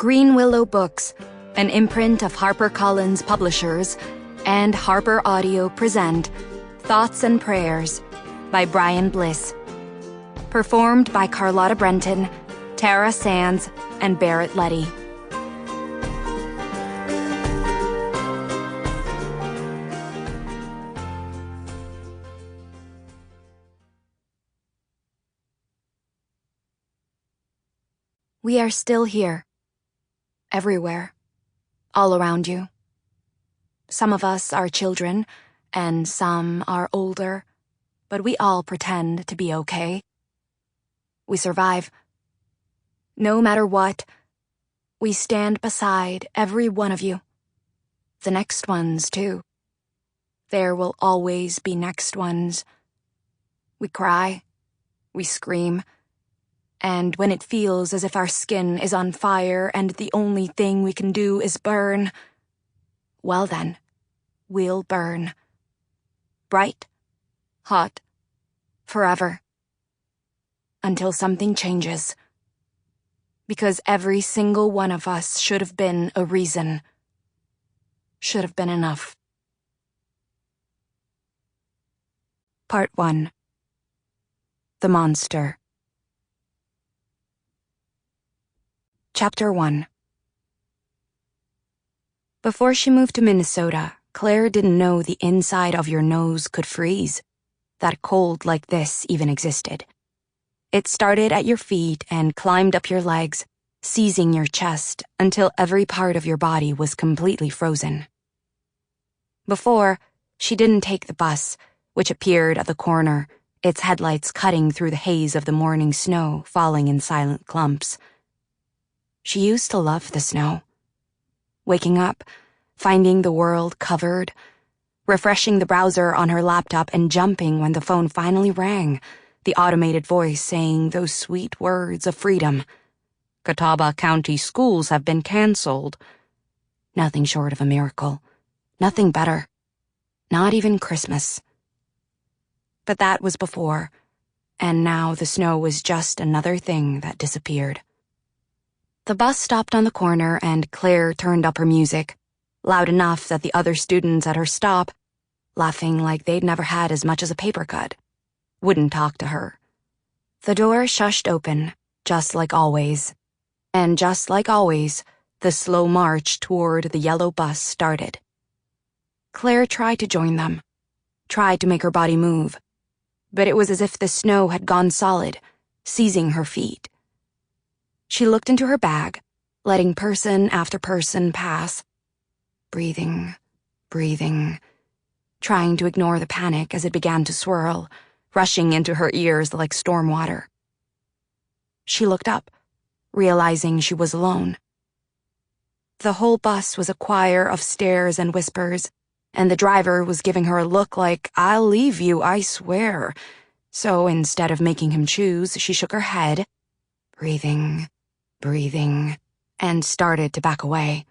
Greenwillow Books, an imprint of HarperCollins Publishers, and Harper Audio present Thoughts and Prayers by Bryan Bliss. Performed by Carlotta Brentan, Tara Sands, and Barrett Leddy. We are still here. Everywhere. All around you. Some of us are children, and some are older, but we all pretend to be okay. We survive. No matter what, we stand beside every one of you. The next ones, too. There will always be next ones. We cry. We scream. And when it feels as if our skin is on fire and the only thing we can do is burn, well then, we'll burn. Bright, hot, forever. Until something changes. Because every single one of us should have been a reason. Should have been enough. Part 1. The Monster. Chapter 1. Before she moved to Minnesota, Claire didn't know the inside of your nose could freeze. That cold like this even existed. It started at your feet and climbed up your legs, seizing your chest until every part of your body was completely frozen. Before, she didn't take the bus, which appeared at the corner, its headlights cutting through the haze of the morning snow falling in silent clumps. She used to love the snow. Waking up, finding the world covered, refreshing the browser on her laptop and jumping when the phone finally rang, the automated voice saying those sweet words of freedom. Catawba County schools have been canceled. Nothing short of a miracle. Nothing better. Not even Christmas. But that was before, and now the snow was just another thing that disappeared. The bus stopped on the corner and Claire turned up her music, loud enough that the other students at her stop, laughing like they'd never had as much as a paper cut, wouldn't talk to her. The door shushed open, just like always. And just like always, the slow march toward the yellow bus started. Claire tried to join them, tried to make her body move, but it was as if the snow had gone solid, seizing her feet. She looked into her bag, letting person after person pass. Breathing, breathing, trying to ignore the panic as it began to swirl, rushing into her ears like storm water. She looked up, realizing she was alone. The whole bus was a choir of stares and whispers, and the driver was giving her a look like, "I'll leave you, I swear." So instead of making him choose, she shook her head, breathing, and started to back away.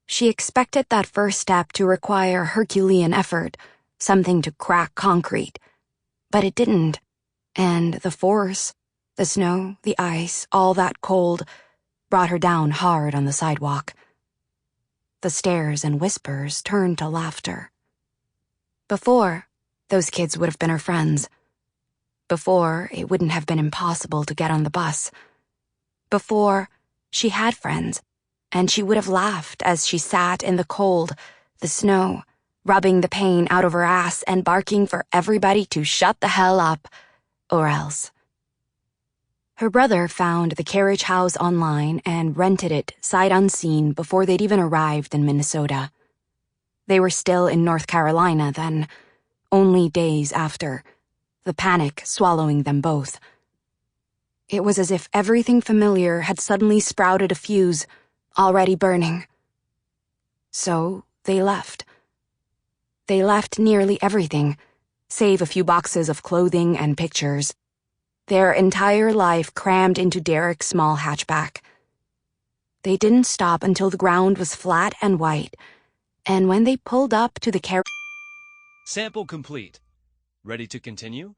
She expected that first step to require Herculean effort, something to crack concrete. But it didn't. And the force, the snow, the ice, all that cold, brought her down hard on the sidewalk. The stares and whispers turned to laughter. Before, those kids would have been her friends. Before, it wouldn't have been impossible to get on the bus. Before, she had friends, and she would have laughed as she sat in the cold, the snow, rubbing the pain out of her ass and barking for everybody to shut the hell up, or else. Her brother found the carriage house online and rented it sight unseen before they'd even arrived in Minnesota. They were still in North Carolina then, only days after, the panic swallowing them both. It was as if everything familiar had suddenly sprouted a fuse, already burning. So they left. They left nearly everything, save a few boxes of clothing and pictures. Their entire life crammed into Derek's small hatchback. They didn't stop until the ground was flat and white, and when they pulled up to the Sample complete. Ready to continue?